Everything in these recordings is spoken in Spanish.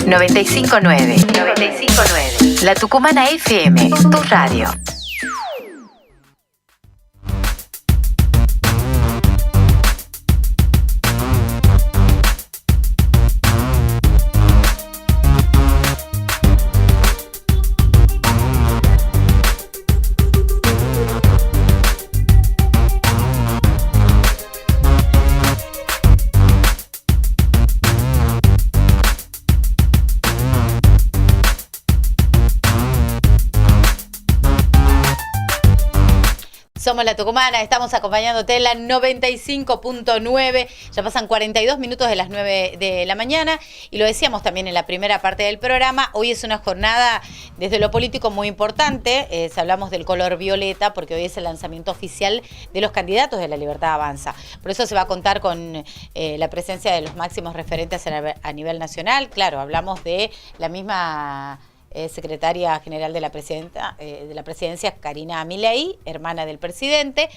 959. 959. La Tucumana FM, tu radio. Somos La Tucumana, estamos acompañándote en la 95.9, ya pasan 42 minutos de las 9 de la mañana y lo decíamos también en la primera parte del programa, hoy es una jornada desde lo político muy importante, si hablamos del color violeta, porque hoy es el lanzamiento oficial de los candidatos de La Libertad Avanza, por eso se va a contar con la presencia de los máximos referentes a nivel nacional, claro, hablamos de la misma secretaria general de la presidencia, Karina Milei, hermana del presidente,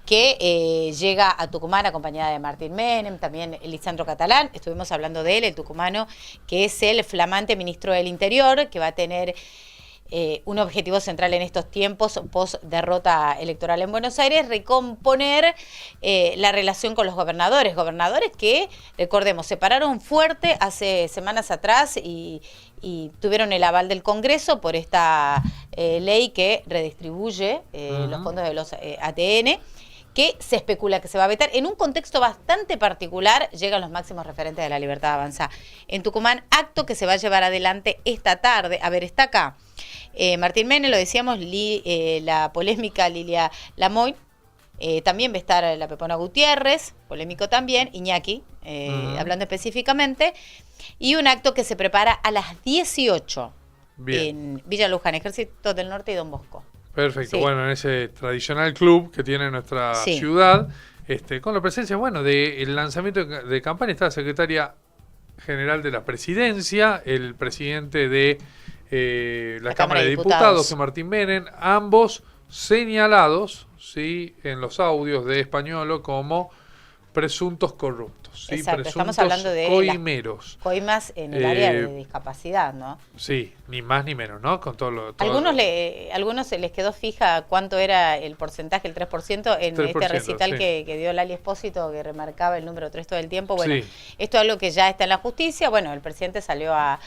que llega a Tucumán acompañada de Martín Menem, también Lisandro Catalán, estuvimos hablando de él, el tucumano, que es el flamante ministro del Interior, que va a tener un objetivo central en estos tiempos, post derrota electoral en Buenos Aires, recomponer la relación con los gobernadores que, recordemos, se pararon fuerte hace semanas atrás y tuvieron el aval del Congreso por esta ley que redistribuye los fondos de los ATN, que se especula que se va a vetar. En un contexto bastante particular, llegan los máximos referentes de La Libertad Avanza en Tucumán, acto que se va a llevar adelante esta tarde. A ver, está acá Martín Menem, lo decíamos, la polémica Lilia Lamoy, también va a estar la Pepona Gutiérrez, polémico también, Iñaki, hablando específicamente, y un acto que se prepara a las 18 en Villa Luján, Ejército del Norte y Don Bosco. Perfecto, Sí. Bueno, en ese tradicional club que tiene nuestra ciudad, con la presencia, del lanzamiento de campaña, está la secretaria general de la presidencia, el presidente de la Cámara de Diputados, que Martín Menem, ambos señalados, ¿sí?, en los audios de Españolo como presuntos corruptos, ¿sí? Exacto, Presuntos estamos hablando de coimeros. Coimas en el área de discapacidad, ¿no? Sí, ni más ni menos, ¿no? Con todo Algunos se les quedó fija cuánto era el porcentaje, el 3%, en 3%, este recital que dio Lali Espósito, que remarcaba el número 3 todo el tiempo. Bueno, esto es algo que ya está en la justicia. Bueno, el presidente salió a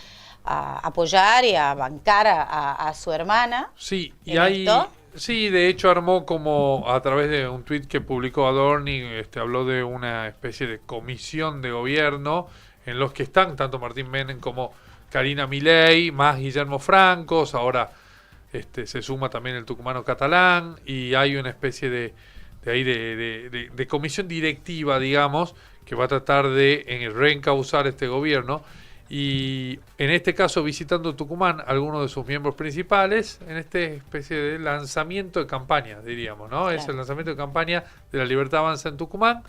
apoyar y a bancar a su hermana. Sí, y hay... Sí, de hecho armó como a través de un tuit que publicó Adorni, habló de una especie de comisión de gobierno en los que están tanto Martín Menem como Karina Milei, más Guillermo Francos, ahora se suma también el tucumano Catalán, y hay una especie de comisión directiva, digamos, que va a tratar de reencauzar este gobierno. Y en este caso visitando Tucumán algunos de sus miembros principales en esta especie de lanzamiento de campaña, diríamos, ¿no? Claro. Es el lanzamiento de campaña de La Libertad Avanza en Tucumán,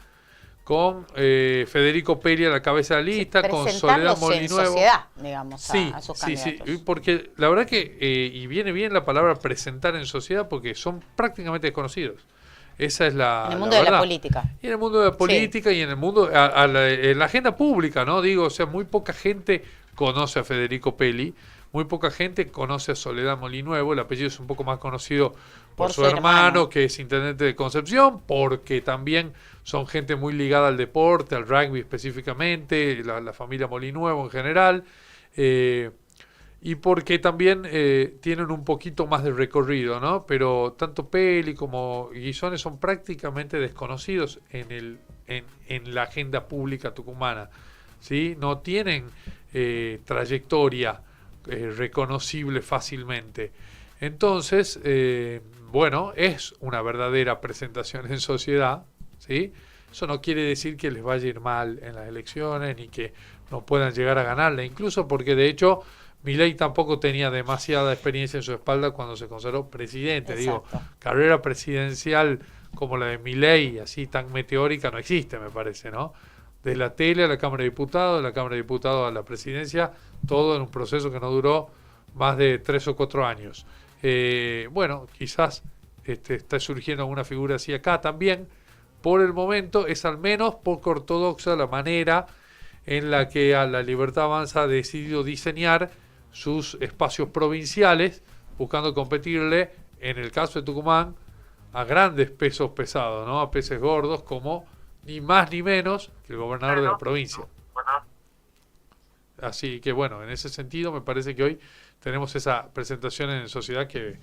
con Federico Peli a la cabeza de la lista, con Soledad Molinuevo. En sociedad, digamos, a sus candidatos. Sí, porque la verdad que, y viene bien la palabra presentar en sociedad, porque son prácticamente desconocidos. Esa es en el mundo de la política. Y en el mundo de la política y en el mundo, en la agenda pública, ¿no? Digo, o sea, muy poca gente conoce a Federico Peli, muy poca gente conoce a Soledad Molinuevo, el apellido es un poco más conocido por su hermano, que es intendente de Concepción, porque también son gente muy ligada al deporte, al rugby específicamente, la familia Molinuevo en general, y porque también tienen un poquito más de recorrido, ¿no? Pero tanto Peli como Guisones son prácticamente desconocidos en la agenda pública tucumana, ¿sí? No tienen trayectoria reconocible fácilmente. Entonces, es una verdadera presentación en sociedad, ¿sí? Eso no quiere decir que les vaya a ir mal en las elecciones ni que no puedan llegar a ganarla, incluso porque de hecho Milei tampoco tenía demasiada experiencia en su espalda cuando se consagró presidente. Exacto. Digo, carrera presidencial como la de Milei, así tan meteórica, no existe, me parece, ¿no? De la tele a la Cámara de Diputados, de la Cámara de Diputados a la presidencia, todo en un proceso que no duró más de 3 o 4 años. Quizás está surgiendo alguna figura así acá también. Por el momento es al menos poco ortodoxa la manera en la que a la Libertad Avanza ha decidido diseñar sus espacios provinciales, buscando competirle, en el caso de Tucumán, a grandes pesos pesados, ¿no? A peces gordos como ni más ni menos que el gobernador de la provincia. Así que bueno, en ese sentido me parece que hoy tenemos esa presentación en Sociedad que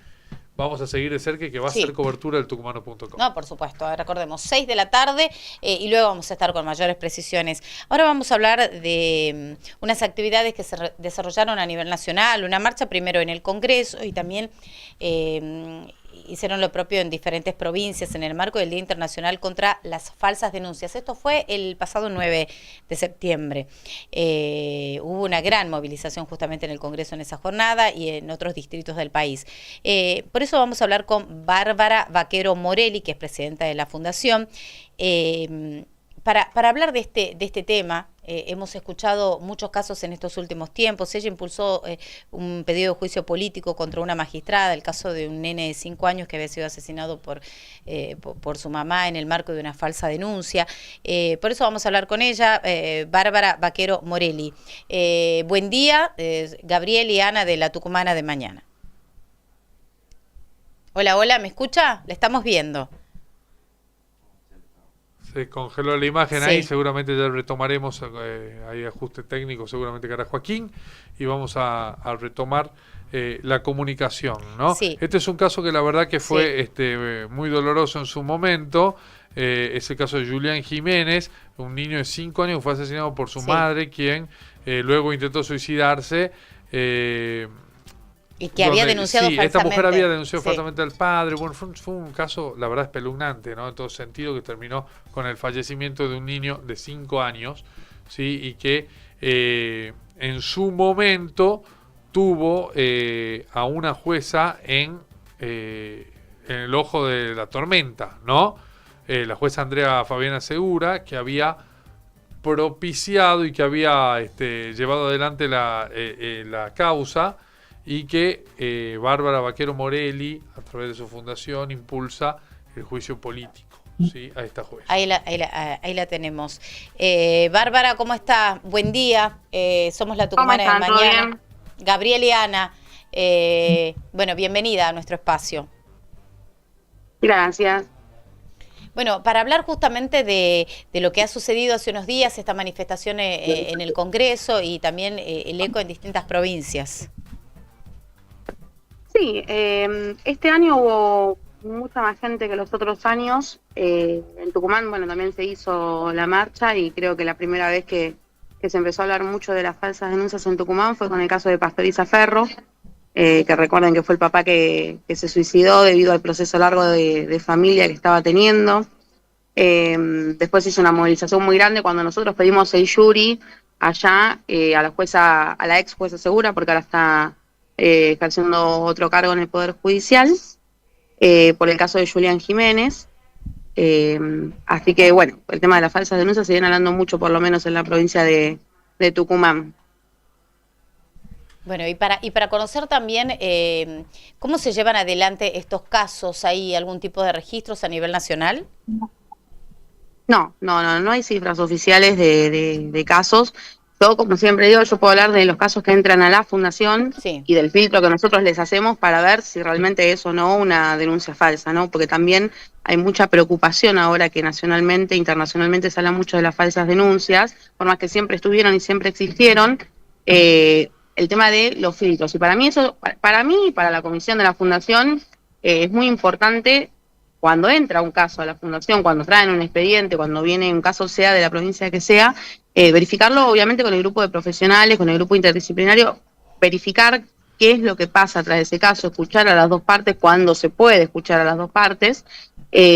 vamos a seguir de cerca y que va a ser cobertura del tucumano.com. No, por supuesto, recordemos, 6 de la tarde y luego vamos a estar con mayores precisiones. Ahora vamos a hablar de unas actividades que se desarrollaron a nivel nacional, una marcha primero en el Congreso y también hicieron lo propio en diferentes provincias en el marco del Día Internacional contra las Falsas Denuncias. Esto fue el pasado 9 de septiembre. Hubo una gran movilización justamente en el Congreso en esa jornada y en otros distritos del país. Por eso vamos a hablar con Bárbara Vaquero Morelli, que es presidenta de la Fundación, para hablar de este tema. Hemos escuchado muchos casos en estos últimos tiempos. Ella impulsó un pedido de juicio político contra una magistrada, el caso de un nene de 5 años que había sido asesinado por su mamá en el marco de una falsa denuncia. Por eso vamos a hablar con ella, Bárbara Vaquero Morelli. Buen día, Gabriel y Ana de La Tucumana de Mañana. Hola, hola, ¿me escucha? La estamos viendo. Se congeló la imagen ahí, seguramente ya retomaremos, hay ajuste técnico, seguramente que hará Joaquín, y vamos a retomar la comunicación, ¿no? Sí. Este es un caso que la verdad que fue muy doloroso en su momento, es el caso de Julián Jiménez, un niño de 5 años que fue asesinado por su madre, quien luego intentó suicidarse, y que había denunciado falsamente. Esta mujer había denunciado falsamente al padre. Bueno, fue un caso, la verdad, espeluznante, ¿no? En todo sentido, que terminó con el fallecimiento de un niño de 5 años, ¿sí? Y que en su momento tuvo a una jueza en el ojo de la tormenta, ¿no? La jueza Andrea Fabiana Segura, que había propiciado y que había llevado adelante la causa, y que Bárbara Vaquero Morelli, a través de su fundación, impulsa el juicio político, ¿sí? A esta jueza. Ahí la tenemos. Bárbara, ¿cómo está? Buen día. Somos La Tucumana de Mañana. Gabriel y Ana, bueno, bienvenida a nuestro espacio. Gracias. Bueno, para hablar justamente de lo que ha sucedido hace unos días, esta manifestación en el Congreso y también el eco en distintas provincias. Sí, este año hubo mucha más gente que los otros años. En Tucumán, bueno, también se hizo la marcha y creo que la primera vez que se empezó a hablar mucho de las falsas denuncias en Tucumán fue con el caso de Pastoriza Ferro, que recuerden que fue el papá que se suicidó debido al proceso largo de familia que estaba teniendo. Después hizo una movilización muy grande cuando nosotros pedimos el jury allá a la ex jueza Segura, porque ahora está ejerciendo otro cargo en el Poder Judicial, por el caso de Julián Jiménez. Así que, bueno, el tema de las falsas denuncias se viene hablando mucho, por lo menos en la provincia de Tucumán. Bueno, y para conocer también cómo se llevan adelante estos casos, ¿hay algún tipo de registros a nivel nacional? No hay cifras oficiales de casos. Yo, como siempre digo, yo puedo hablar de los casos que entran a la Fundación y del filtro que nosotros les hacemos para ver si realmente es o no una denuncia falsa, ¿no? Porque también hay mucha preocupación ahora que nacionalmente, internacionalmente se habla mucho de las falsas denuncias, por más que siempre estuvieron y siempre existieron, el tema de los filtros. Y para mí y para la comisión de la Fundación, es muy importante cuando entra un caso a la Fundación, cuando traen un expediente, cuando viene un caso sea de la provincia que sea, verificarlo obviamente con el grupo de profesionales, con el grupo interdisciplinario, verificar qué es lo que pasa atrás de ese caso, escuchar a las dos partes cuando se puede escuchar a las dos partes,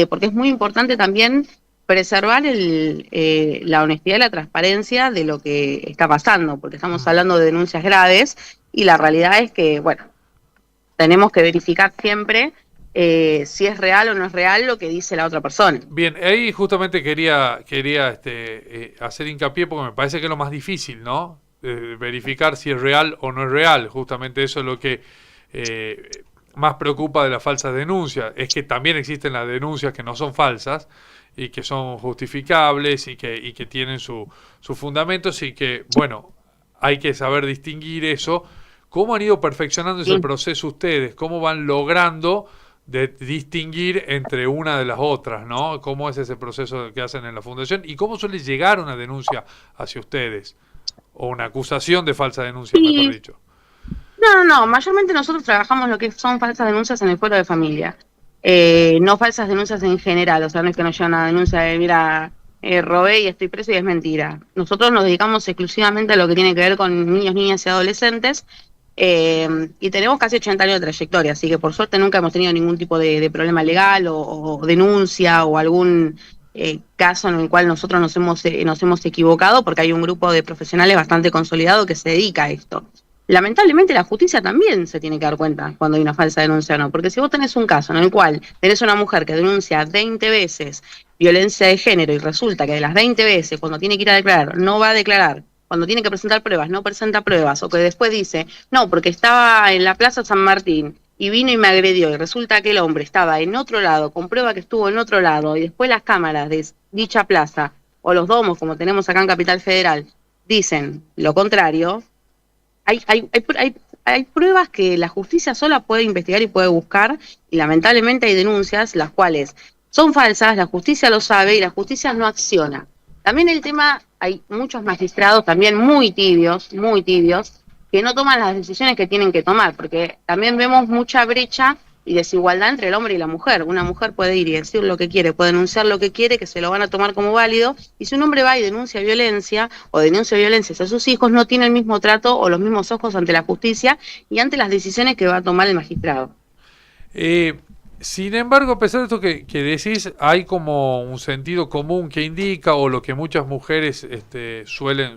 porque es muy importante también preservar la honestidad y la transparencia de lo que está pasando, porque estamos hablando de denuncias graves y la realidad es que, bueno, tenemos que verificar siempre si es real o no es real lo que dice la otra persona. Bien, ahí justamente quería hacer hincapié porque me parece que es lo más difícil, ¿no? Verificar si es real o no es real. Justamente eso es lo que más preocupa de las falsas denuncias. Es que también existen las denuncias que no son falsas y que son justificables y que tienen sus fundamentos y que, bueno, hay que saber distinguir eso. ¿Cómo han ido perfeccionando ese proceso ustedes? ¿Cómo van logrando de distinguir entre una de las otras, ¿no? ¿Cómo es ese proceso que hacen en la fundación? ¿Y cómo suele llegar una denuncia hacia ustedes? O una acusación de falsa denuncia, mejor dicho. No, mayormente nosotros trabajamos lo que son falsas denuncias en el fuero de familia. No falsas denuncias en general, o sea, no es que nos llegan una denuncia de, mira, robé y estoy preso y es mentira. Nosotros nos dedicamos exclusivamente a lo que tiene que ver con niños, niñas y adolescentes, y tenemos casi 80 años de trayectoria, así que por suerte nunca hemos tenido ningún tipo de problema legal o denuncia o algún caso en el cual nosotros nos hemos equivocado, porque hay un grupo de profesionales bastante consolidado que se dedica a esto. Lamentablemente la justicia también se tiene que dar cuenta cuando hay una falsa denuncia o no, porque si vos tenés un caso en el cual tenés una mujer que denuncia 20 veces violencia de género y resulta que de las 20 veces cuando tiene que ir a declarar no va a declarar, cuando tiene que presentar pruebas no presenta pruebas, o que después dice, no, porque estaba en la Plaza San Martín y vino y me agredió y resulta que el hombre estaba en otro lado, con prueba que estuvo en otro lado y después las cámaras de dicha plaza o los domos como tenemos acá en Capital Federal dicen lo contrario. Hay pruebas que la justicia sola puede investigar y puede buscar, y lamentablemente hay denuncias las cuales son falsas, la justicia lo sabe y la justicia no acciona. También el tema, hay muchos magistrados también muy tibios, que no toman las decisiones que tienen que tomar, porque también vemos mucha brecha y desigualdad entre el hombre y la mujer. Una mujer puede ir y decir lo que quiere, puede denunciar lo que quiere, que se lo van a tomar como válido, y si un hombre va y denuncia violencia o denuncia violencias a sus hijos, no tiene el mismo trato o los mismos ojos ante la justicia y ante las decisiones que va a tomar el magistrado. Sin embargo, a pesar de esto que decís, hay como un sentido común que indica, o lo que muchas mujeres suelen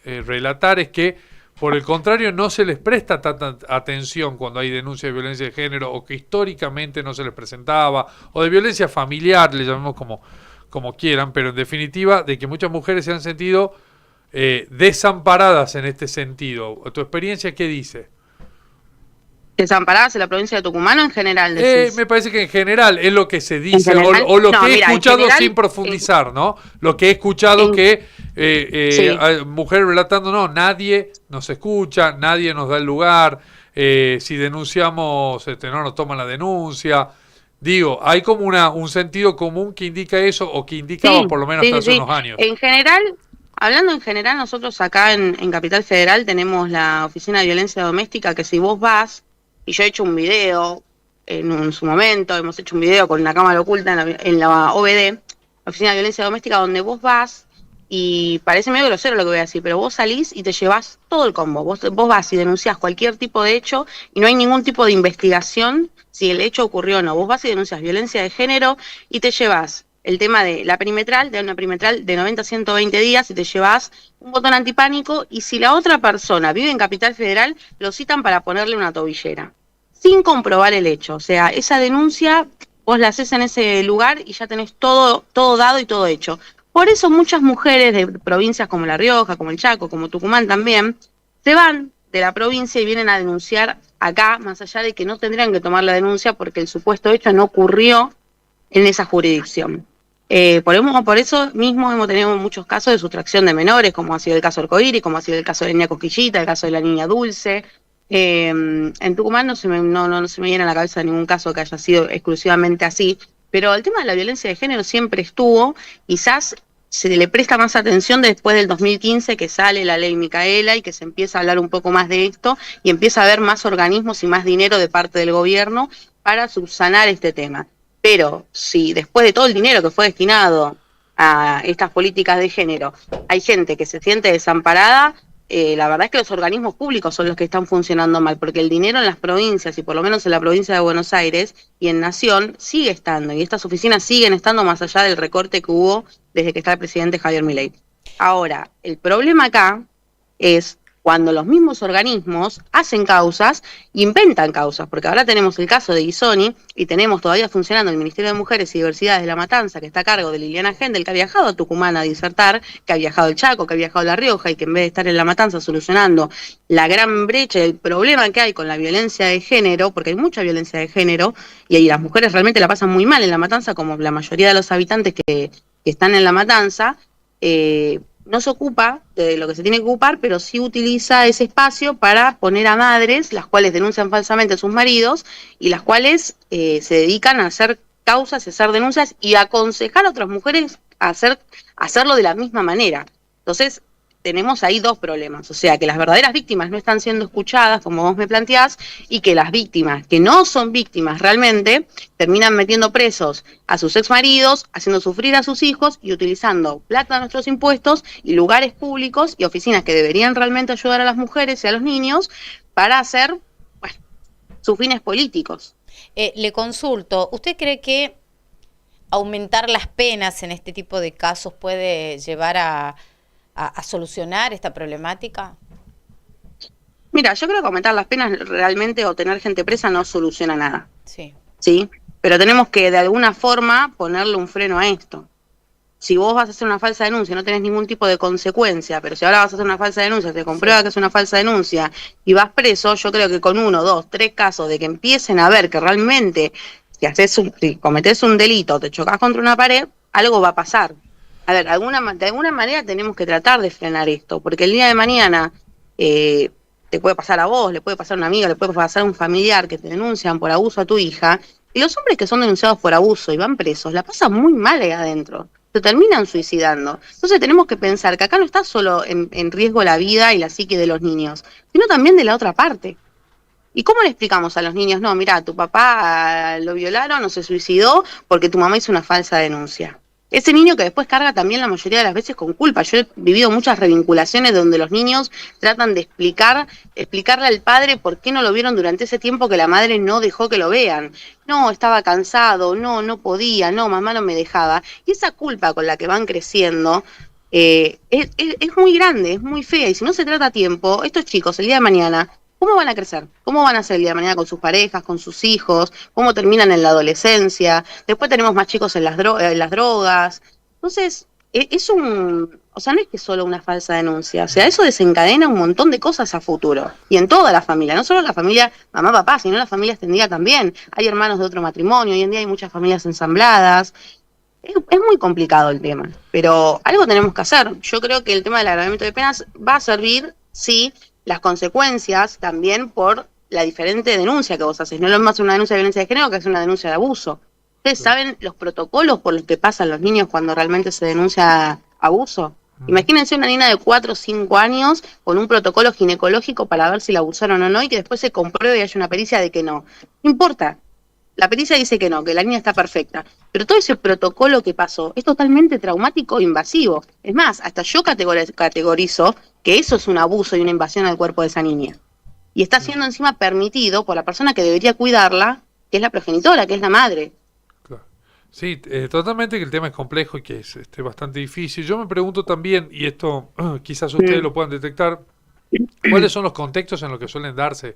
relatar, es que por el contrario, no se les presta tanta atención cuando hay denuncia de violencia de género, o que históricamente no se les presentaba, o de violencia familiar, le llamemos como quieran, pero en definitiva, de que muchas mujeres se han sentido desamparadas en este sentido. ¿Tu experiencia qué dice? ¿Desamparadas en la provincia de Tucumán o en general? Me parece que en general es lo que se dice, o lo que he escuchado general, sin profundizar, ¿no? Lo que he escuchado mujer relatando, no, nadie nos escucha, nadie nos da el lugar, si denunciamos, no nos toman la denuncia. Digo, hay como un sentido común que indica eso, o que indicaba por lo menos hasta hace unos años. En general, hablando en general, nosotros acá en Capital Federal tenemos la Oficina de Violencia Doméstica, que si vos vas, y yo he hecho un video en su momento, hemos hecho un video con una cámara oculta en la OVD, Oficina de Violencia Doméstica, donde vos vas, y parece medio grosero lo que voy a decir, pero vos salís y te llevas todo el combo. Vos vas y denunciás cualquier tipo de hecho y no hay ningún tipo de investigación si el hecho ocurrió o no. Vos vas y denunciás violencia de género y te llevas el tema de la perimetral, de una perimetral de 90 a 120 días, y te llevas un botón antipánico, y si la otra persona vive en Capital Federal, lo citan para ponerle una tobillera, sin comprobar el hecho. O sea, esa denuncia vos la haces en ese lugar y ya tenés todo dado y todo hecho. Por eso muchas mujeres de provincias como La Rioja, como el Chaco, como Tucumán también, se van de la provincia y vienen a denunciar acá, más allá de que no tendrían que tomar la denuncia porque el supuesto hecho no ocurrió en esa jurisdicción. Por eso mismo hemos tenido muchos casos de sustracción de menores, como ha sido el caso Arcoíris, como ha sido el caso de la niña Cosquillita, el caso de la niña Dulce. En Tucumán no se me viene a la cabeza ningún caso que haya sido exclusivamente así, pero el tema de la violencia de género siempre estuvo. Quizás se le presta más atención después del 2015, que sale la ley Micaela y que se empieza a hablar un poco más de esto y empieza a haber más organismos y más dinero de parte del gobierno para subsanar este tema. Pero si después de todo el dinero que fue destinado a estas políticas de género hay gente que se siente desamparada, la verdad es que los organismos públicos son los que están funcionando mal, porque el dinero en las provincias, y por lo menos en la provincia de Buenos Aires y en Nación, sigue estando, y estas oficinas siguen estando más allá del recorte que hubo desde que está el presidente Javier Milei. Ahora, el problema acá es cuando los mismos organismos hacen causas, inventan causas, porque ahora tenemos el caso de Guisoni y tenemos todavía funcionando el Ministerio de Mujeres y Diversidades de La Matanza, que está a cargo de Liliana Gendel, que ha viajado a Tucumán a disertar, que ha viajado al Chaco, que ha viajado a La Rioja y que en vez de estar en La Matanza solucionando la gran brecha y el problema que hay con la violencia de género, porque hay mucha violencia de género y ahí las mujeres realmente la pasan muy mal en La Matanza, como la mayoría de los habitantes que están en La Matanza, no se ocupa de lo que se tiene que ocupar, pero sí utiliza ese espacio para poner a madres, las cuales denuncian falsamente a sus maridos y las cuales se dedican a hacer causas, a hacer denuncias y a aconsejar a otras mujeres a hacerlo de la misma manera. Entonces, tenemos ahí dos problemas, o sea, que las verdaderas víctimas no están siendo escuchadas, como vos me planteás, y que las víctimas, que no son víctimas realmente, terminan metiendo presos a sus exmaridos, haciendo sufrir a sus hijos y utilizando plata de nuestros impuestos y lugares públicos y oficinas que deberían realmente ayudar a las mujeres y a los niños para hacer, bueno, sus fines políticos. Le consulto, ¿usted cree que aumentar las penas en este tipo de casos puede llevar a solucionar esta problemática? Mira, yo creo que aumentar las penas realmente o tener gente presa no soluciona nada. Sí. ¿Sí? Pero tenemos que de alguna forma ponerle un freno a esto. Si vos vas a hacer una falsa denuncia, no tenés ningún tipo de consecuencia, pero si ahora vas a hacer una falsa denuncia, te comprueba que es una falsa denuncia y vas preso, yo creo que con 1, 2, 3 casos de que empiecen a ver que realmente si cometés un delito, te chocas contra una pared, algo va a pasar. A ver, de alguna manera tenemos que tratar de frenar esto, porque el día de mañana te puede pasar a vos, le puede pasar a una amiga, le puede pasar a un familiar que te denuncian por abuso a tu hija, y los hombres que son denunciados por abuso y van presos, la pasan muy mal ahí adentro, se terminan suicidando. Entonces tenemos que pensar que acá no está solo en riesgo la vida y la psique de los niños, sino también de la otra parte. ¿Y cómo le explicamos a los niños? No, mira, tu papá lo violaron o se suicidó porque tu mamá hizo una falsa denuncia. Ese niño que después carga también la mayoría de las veces con culpa. Yo he vivido muchas revinculaciones donde los niños tratan de explicarle al padre por qué no lo vieron durante ese tiempo que la madre no dejó que lo vean. No, estaba cansado, no podía, no, mamá no me dejaba. Y esa culpa con la que van creciendo es muy grande, es muy fea. Y si no se trata a tiempo, estos chicos el día de mañana, ¿cómo van a crecer? ¿Cómo van a ser el día de mañana con sus parejas, con sus hijos? ¿Cómo terminan en la adolescencia? Después tenemos más chicos en las drogas. Entonces, o sea, no es que solo una falsa denuncia. O sea, eso desencadena un montón de cosas a futuro. Y en toda la familia, no solo la familia mamá, papá, sino la familia extendida también. Hay hermanos de otro matrimonio, hoy en día hay muchas familias ensambladas. Es muy complicado el tema, pero algo tenemos que hacer. Yo creo que el tema del agravamiento de penas va a servir, sí, las consecuencias también por la diferente denuncia que vos haces. No es lo mismo hacer una denuncia de violencia de género que hacer una denuncia de abuso. ¿Ustedes saben los protocolos por los que pasan los niños cuando realmente se denuncia abuso? Imagínense una niña de 4 o 5 años con un protocolo ginecológico para ver si la abusaron o no y que después se compruebe y haya una pericia de que no. No importa. La pericia dice que no, que la niña está perfecta. Pero todo ese protocolo que pasó es totalmente traumático e invasivo. Es más, hasta yo categorizo que eso es un abuso y una invasión al cuerpo de esa niña. Y está siendo encima permitido por la persona que debería cuidarla, que es la progenitora, que es la madre. Claro. Sí, totalmente que el tema es complejo y que es bastante difícil. Yo me pregunto también, y esto quizás ustedes lo puedan detectar, ¿cuáles son los contextos en los que suelen darse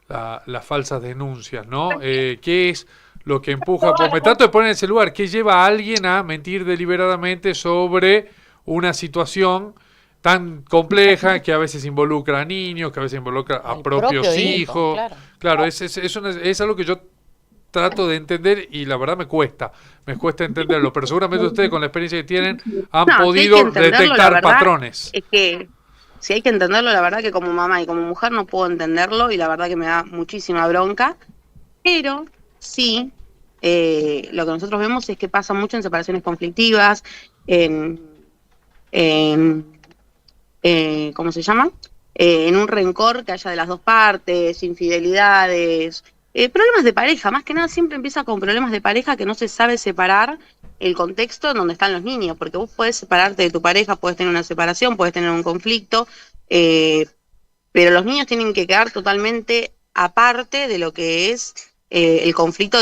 las falsas denuncias, ¿no? ¿Qué es lo que empuja? Pues me trato de poner en ese lugar. ¿Qué lleva a alguien a mentir deliberadamente sobre una situación tan compleja que a veces involucra a niños, que a veces involucra a propios hijos? Claro, es algo que yo trato de entender y la verdad me cuesta entenderlo, pero seguramente ustedes con la experiencia que tienen han podido detectar patrones. Es que si hay que entenderlo, la verdad que como mamá y como mujer no puedo entenderlo y la verdad que me da muchísima bronca, pero sí, lo que nosotros vemos es que pasa mucho en separaciones conflictivas, ¿cómo se llama? En un rencor que haya de las dos partes, infidelidades, problemas de pareja, más que nada siempre empieza con problemas de pareja que no se sabe separar el contexto en donde están los niños, porque vos podés separarte de tu pareja, podés tener una separación, podés tener un conflicto, pero los niños tienen que quedar totalmente aparte de lo que es el conflicto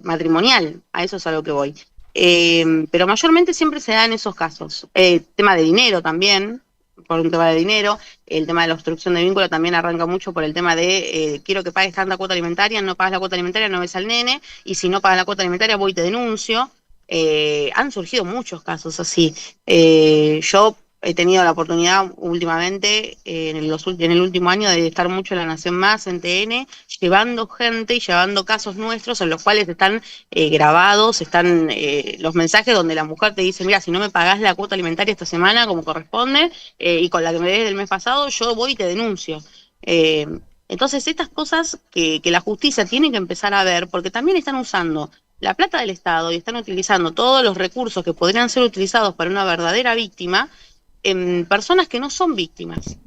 matrimonial, a eso es a lo que voy. Pero mayormente siempre se da en esos casos. Tema de dinero también, por un tema de dinero. El tema de la obstrucción de vínculo también arranca mucho por el tema de quiero que pagues tanta cuota alimentaria, no pagas la cuota alimentaria, no ves al nene, y si no pagas la cuota alimentaria voy y te denuncio. Han surgido muchos casos así. Yo he tenido la oportunidad últimamente, en el último año, de estar mucho en La Nación Más, en TN, llevando gente y llevando casos nuestros en los cuales están grabados, están los mensajes donde la mujer te dice, mira, si no me pagás la cuota alimentaria esta semana como corresponde, y con la que me des del mes pasado, yo voy y te denuncio. Entonces, estas cosas que la justicia tiene que empezar a ver, porque también están usando la plata del Estado y están utilizando todos los recursos que podrían ser utilizados para una verdadera víctima en personas que no son víctimas.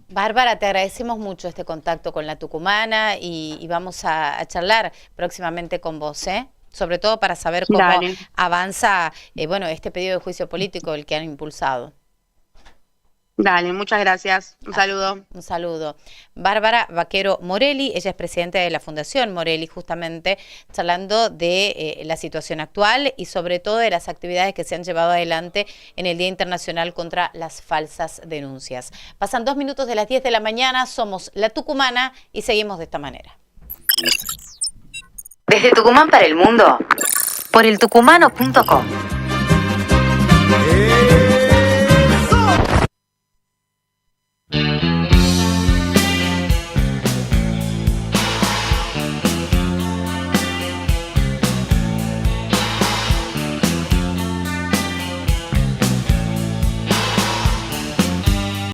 Bárbara, te agradecemos mucho este contacto con la tucumana y vamos a charlar próximamente con vos, sobre todo para saber cómo avanza este pedido de juicio político el que han impulsado. Dale, muchas gracias. Un saludo. Un saludo. Bárbara Vaquero Morelli, ella es presidenta de la Fundación Morelli, justamente charlando de la situación actual y sobre todo de las actividades que se han llevado adelante en el Día Internacional contra las Falsas Denuncias. Pasan 2 minutos de las 10 de la mañana, somos La Tucumana y seguimos de esta manera. Desde Tucumán para el mundo, por eltucumano.com.